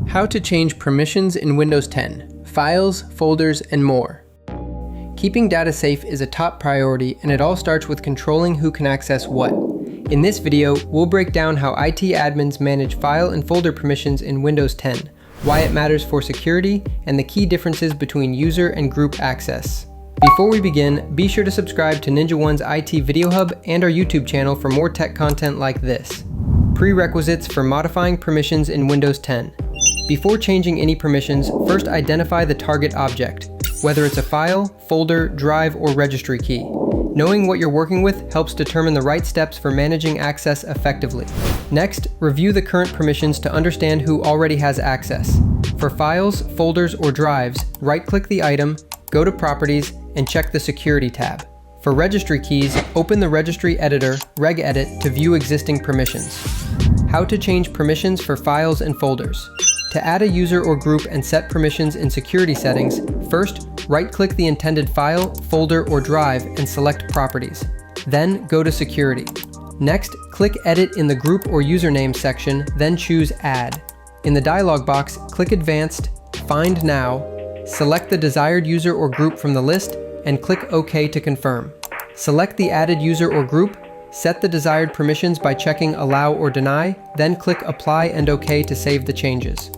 How to change permissions in Windows 10, files, folders, and more. Keeping data safe is a top priority, and it all starts with controlling who can access what. In this video, we'll break down how IT admins manage file and folder permissions in Windows 10, why it matters for security, and the key differences between user and group access. Before we begin, be sure to subscribe to NinjaOne's IT Video Hub and our YouTube channel for more tech content like this. Prerequisites for modifying permissions in Windows 10. Before changing any permissions, first identify the target object, whether it's a file, folder, drive, or registry key. Knowing what you're working with helps determine the right steps for managing access effectively. Next, review the current permissions to understand who already has access. For files, folders, or drives, right-click the item, go to Properties, and check the Security tab. For registry keys, open the Registry Editor, regedit, to view existing permissions. How to change permissions for files and folders. To add a user or group and set permissions in security settings, first, right-click the intended file, folder, or drive and select Properties. Then, go to Security. Next, click Edit in the Group or Username section, then choose Add. In the dialog box, click Advanced, Find Now, select the desired user or group from the list, and click OK to confirm. Select the added user or group, set the desired permissions by checking Allow or Deny, then click Apply and OK to save the changes.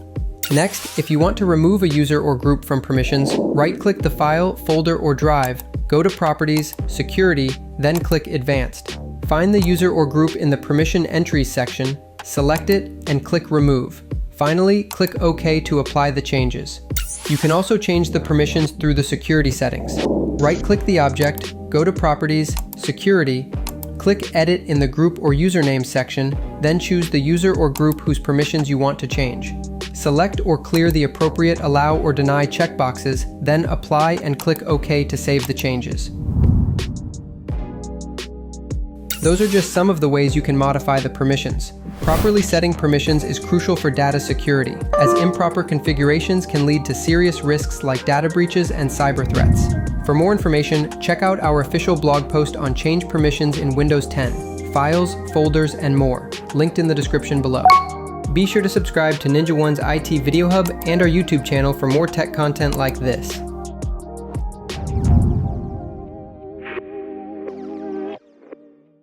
Next, if you want to remove a user or group from permissions, right-click the file, folder, or drive, go to Properties, Security, then click Advanced. Find the user or group in the Permission Entries section, select it, and click Remove. Finally, click OK to apply the changes. You can also change the permissions through the security settings. Right-click the object, go to Properties, Security, click Edit in the Group or Username section, then choose the user or group whose permissions you want to change. Select or clear the appropriate Allow or Deny checkboxes, then Apply and click OK to save the changes. Those are just some of the ways you can modify the permissions. Properly setting permissions is crucial for data security, as improper configurations can lead to serious risks like data breaches and cyber threats. For more information, check out our official blog post on change permissions in Windows 10, files, folders, and more, linked in the description below. Be sure to subscribe to NinjaOne's IT Video Hub and our YouTube channel for more tech content like this.